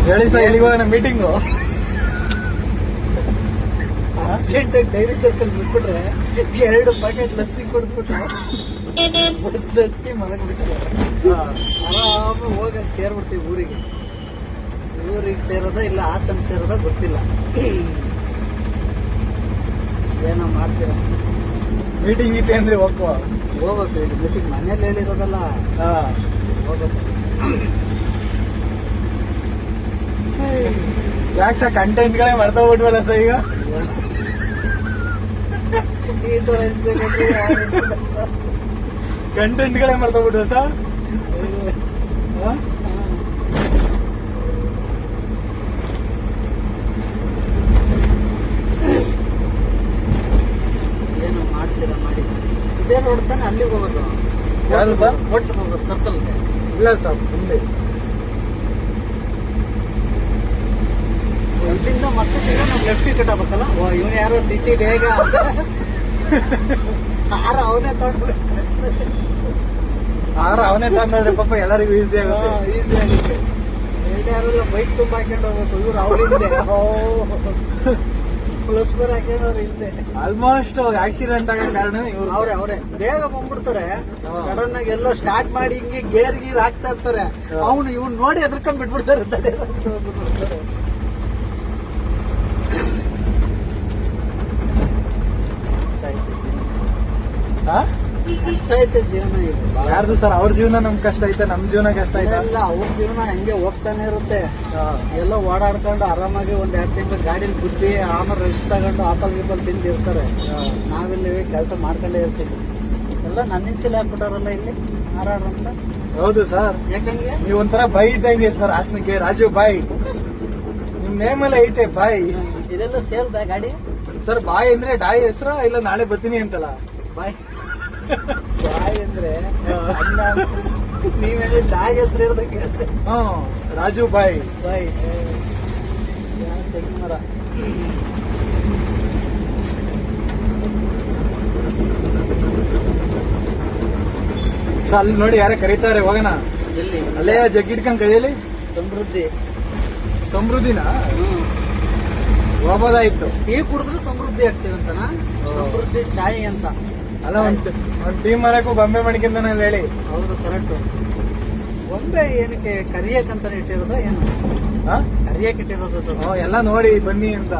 ಹೇಳಿ ಸರ್, ಇಲ್ಲಿಗೆ ಹೋಗೋಣ ಮೀಟಿಂಗು. ಅರ್ಜೆಂಟ್ ಡೈರಿ ಸರ್ಕಲ್ ಬಿಟ್ಬಿಟ್ರೆ 2 ಪ್ಯಾಕೆಟ್ ಲಸ್ಸಿ ಕೊಡ್ಬಿಟ್ಟು ಬಸ್ ಹತ್ತಿ ಮಲಗ್ಬಿಟ್ರೆ ಆರಾಮ ಹೋಗಿ ಅಲ್ಲಿ ಸೇರ್ಬಿಡ್ತೀವಿ ಊರಿಗೆ ಸೇರೋದ ಇಲ್ಲ ಹಾಸನ ಸೇರೋದ ಗೊತ್ತಿಲ್ಲ. ಏನೋ ಮಾಡ್ತೀರ. ಮೀಟಿಂಗ್ ಇತ್ತೆ ಅಂದ್ರೆ ಹೋಗ್ಬೇಕು ಈಗ ಮೀಟಿಂಗ್ ಮನೇಲಿ ಹೇಳಿರೋದಲ್ಲ, ಹೋಗ್ಬೇಕು. ಯಾಕೆ ಸರ್ ಕಂಟೆಂಟ್ಗಳೇ ಮರ್ತೋಗ್ಬಿಟ್ವಲ್ಲ ಸರ್ ಈಗ. ಈ ತರ ಕಂಟೆಂಟ್ಗಳೇ ಮರ್ತೋಗ್ಬಿಟ್ವ ಸರ್. ಏನು ಮಾಡ್ತೀರಾ ಮಾಡಿ. ಇದೇ ನೋಡ್ತಾನೆ ಅಲ್ಲಿಗೆ ಹೋಗೋದು. ಯಾರು ಸರ್? ಒಟ್ಟು ಹೋಗೋದು ಸರ್ಕಲ್ಗೆ. ಇಲ್ಲ ಸರ್, ಮುಂದೆ ಇಲ್ಲಿಂದ ಮತ್ತೆ ನಾವು ಲೆಫ್ಟ್ ಕಟ್ಟಬೇಕಲ್ಲ. ಇವನು ಯಾರೋ ತಿಂಡಿ ಬೇಗ ಆರ ಅವನೇ ತಗೊಂಡ್ಬೇಕು. ಅವನೇ ತಂದ್ರೆ ಪಾಪ ಎಲ್ಲರಿಗೂ ಈಸಿ ಆಗುತ್ತೆ. ಈಸಿ ಆಗುತ್ತೆ. ಯಾರೆಲ್ಲ ಬೈಕ್ ತುಂಬ ಹಾಕೊಂಡು ಹೋಗ್ಬೇಕು. ಇವ್ರು ಅವಳಿಂದೆ ಪ್ಲಸ್ಬರ್ ಹಾಕೊಂಡವ್ರು ಹಿಂದೆ. ಆಲ್ಮೋಸ್ಟ್ ಆಕ್ಸಿಡೆಂಟ್ ಆಗೋ ಕಾರಣ ಇವ್ರು. ಅವ್ರೆ ಬೇಗ ಬಂದ್ಬಿಡ್ತಾರೆ. ಸಡನ್ ಆಗಿ ಎಲ್ಲೋ ಸ್ಟಾರ್ಟ್ ಮಾಡಿ ಹಿಂಗೆ ಗೇರ್ ಗೀರ್ ಹಾಕ್ತಾ ಇರ್ತಾರೆ. ಅವ್ನು ಇವ್ನು ನೋಡಿ ಎದ್ರಕೊಂಡ್ ಬಿಟ್ಬಿಡ್ತಾರೆ. ಕಷ್ಟ ಐತೆ ಜೀವನ ಈಗ. ಯಾರ್ದು ಸರ್? ಅವ್ರ ಜೀವನ ನಮ್ ಕಷ್ಟ ಐತೆ, ನಮ್ ಜೀವನ ಕಷ್ಟ ಐತೆ. ಇಲ್ಲ, ಅವ್ರ ಜೀವನ ಹಂಗೆ ಹೋಗ್ತಾನೆ ಇರುತ್ತೆ. ಎಲ್ಲೋ ಓಡಾಡ್ಕೊಂಡು ಆರಾಮಾಗಿ 1-2 ತಿಂಗಳು ಗಾಡಿಲಿ ಬುದ್ಧಿ ಆಮೇಲೆ ರೆಸ್ಟ್ ತಗೊಂಡು ಆಪಲ್ ಗೀಪಲ್ ತಿಂದಿರ್ತಾರೆ. ನಾವಿಲ್ಲಿ ಕೆಲಸ ಮಾಡ್ಕೊಂಡೇ ಇರ್ತೀವಿ. ಎಲ್ಲ ನನ್ನಿನ ಸಿಲೆ ಹಾಕ್ಬಿಟ್ಟಾರಲ್ಲ ಇಲ್ಲಿ ಹಾರಾಡ್ರಂತ. ಹೌದು ಸರ್. ಯಾಕಂಗೆ ನೀವ್ ಒಂಥರ ಬಾಯಿ ಇದ್ದಂಗೆ ಸರ್. ಹಾಸನಕ್ಕೆ ರಾಜು ಬಾಯ್ ನಿಮ್ ನೇಮಲ್ಲೇ ಐತೆ ಬಾಯ್. ಇದೆಲ್ಲ ಸೇಲ್ದ ಗಾಡಿ ಸರ್? ಬಾಯ್ ಅಂದ್ರೆ ಡಾಯ್ ಹೆಸರ ಇಲ್ಲ ನಾಳೆ ಬರ್ತೀನಿ ಅಂತಲ್ಲ? ಬಾಯ್ ಅಂದ್ರೆ ನೀವೇಳಿ ಡಾಗ್ ಹೆಸರು ಹೇಳ್ದಂಗೆ ಹೇಳ್ತೆ. ರಾಜು ಬಾಯ್. ತೆಂಗಿನ ಮರ. ಸರ್ ಅಲ್ಲಿ ನೋಡಿ ಯಾರೇ ಕರೀತಾರೆ, ಹೋಗೋಣ. ಎಲ್ಲಿ? ಅಲ್ಲೇ ಜಗ್ಗಿಡ್ಕೊಂಡ್ ಕೈಯಲ್ಲಿ ಸಮೃದ್ಧಿನ ಹೋಗೋದಾಯ್ತು. ಟೀ ಕುಡಿದ್ರೆ ಸಮೃದ್ಧಿ ಆಗ್ತೀವಿ ಅಂತನ. ಸಮೃದ್ಧಿ ಚಾಯ್ ಅಂತ ಅಲ್ಲ, ಒಂದು ಟೀಮ್ ಮರಕ್ಕೂ ಬೊಂಬೆ ಮಡಿಕೆಂತಾನೆ ಹೇಳಿ. ಹೌದು, ಕರೆಕ್ಟ್. ಬೊಂಬೆ ಏನಕ್ಕೆ ಕರಿಯಕ್ಕಂತಾನೆ ಇಟ್ಟಿರೋದ ಏನು? ಕರಿಯಕ್ಕೆ ಇಟ್ಟಿರೋದು ಎಲ್ಲ ನೋಡಿ ಬನ್ನಿ ಅಂತ.